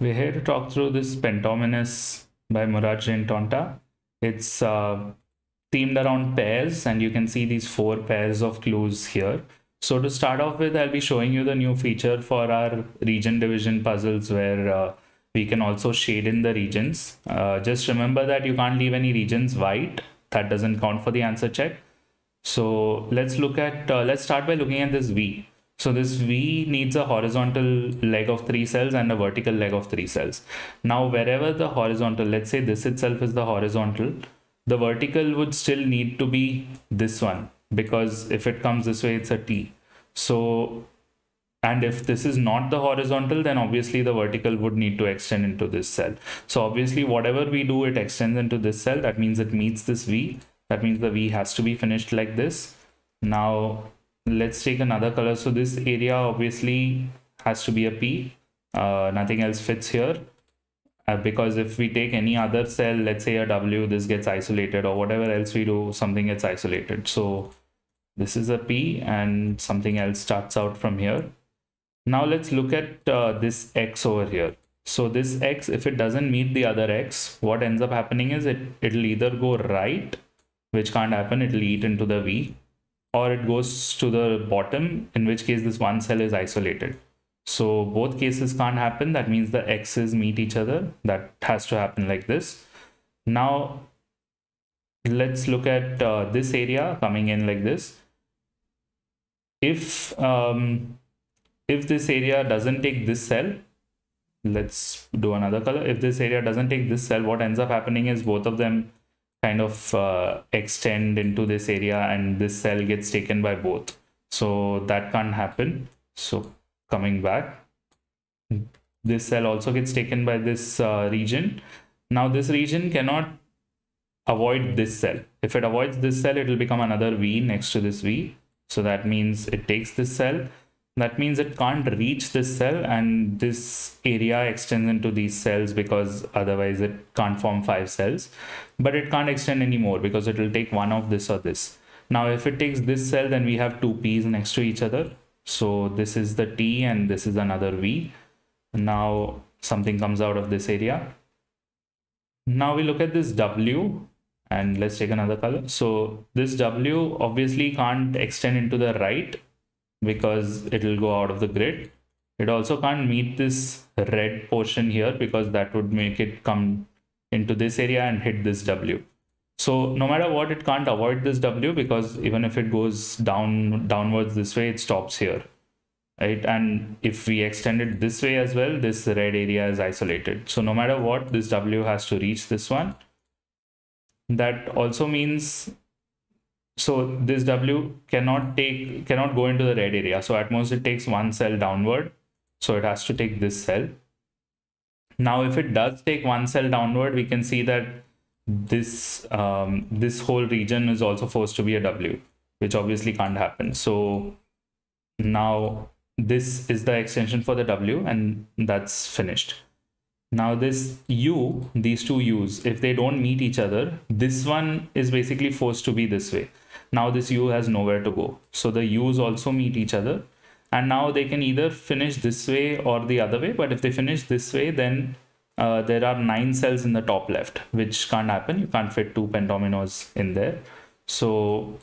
We're here to talk through this Pentominous by Murat and Tonta. It's themed around pairs, and you can see these 4 pairs of clues here. So to start off with, I'll be showing you the new feature for our region division puzzles where we can also shade in the regions. Just remember that you can't leave any regions white. That doesn't count for the answer check. So let's start by looking at this V. So this V needs a horizontal leg of 3 cells and a vertical leg of 3 cells. Now, wherever the horizontal, let's say this itself is the horizontal, the vertical would still need to be this one, because if it comes this way, it's a T. So, and if this is not the horizontal, then obviously the vertical would need to extend into this cell. So obviously whatever we do, it extends into this cell. That means it meets this V. That means the V has to be finished like this. Now, let's take another color. So this area obviously has to be a P. Nothing else fits here. Because if we take any other cell, let's say a W, this gets isolated, or whatever else we do, something gets isolated. So this is a P and something else starts out from here. Now let's look at this X over here. So this X, if it doesn't meet the other X, what ends up happening is it'll either go right, which can't happen, it'll eat into the V, or it goes to the bottom, in which case this one cell is isolated. So both cases can't happen. That means the X's meet each other. That has to happen like this. Now let's look at this area coming in like this. If this area doesn't take this cell, let's do another color. If this area doesn't take this cell, what ends up happening is both of them kind of extend into this area and this cell gets taken by both. So that can't happen. So coming back, this cell also gets taken by this region. Now this region cannot avoid this cell. If it avoids this cell, it will become another V next to this V. So that means it takes this cell. That means it can't reach this cell, and this area extends into these cells because otherwise it can't form 5 cells. But it can't extend anymore because it will take one of this or this. Now if it takes this cell, then we have 2 P's next to each other. So this is the T and this is another V. Now something comes out of this area. Now we look at this W and let's take another color. So this W obviously can't extend into the right because it will go out of the grid. It also can't meet this red portion here because that would make it come into this area and hit this W. So no matter what, it can't avoid this W, because even if it goes downwards this way, it stops here, right? And if we extend it this way as well, this red area is isolated. So no matter what, this W has to reach this one. That also means, so this W cannot go into the red area. So at most it takes one cell downward. So it has to take this cell. Now, if it does take one cell downward, we can see that this whole region is also forced to be a W, which obviously can't happen. So now this is the extension for the W, and that's finished. Now this U, these two U's, if they don't meet each other, this one is basically forced to be this way. Now this U has nowhere to go. So the U's also meet each other. And now they can either finish this way or the other way. But if they finish this way, then there are 9 cells in the top left, which can't happen. You can't fit 2 Pentominos in there. So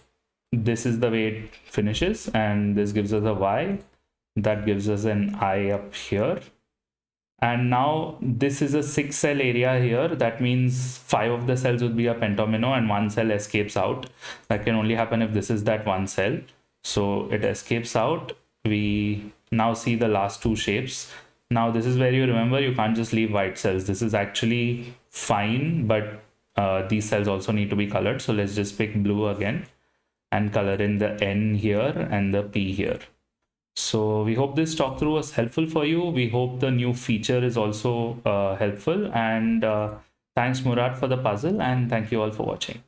this is the way it finishes. And this gives us a Y. That gives us an I up here. And now this is a 6 cell area here. That means 5 of the cells would be a pentomino and 1 cell escapes out. That can only happen if this is that 1 cell. So it escapes out. We now see the last 2 shapes. Now this is where you remember you can't just leave white cells. This is actually fine, but these cells also need to be colored. So let's just pick blue again and color in the N here and the P here. So we hope this talk through was helpful for you. We hope the new feature is also helpful, and thanks Murat for the puzzle, and thank you all for watching.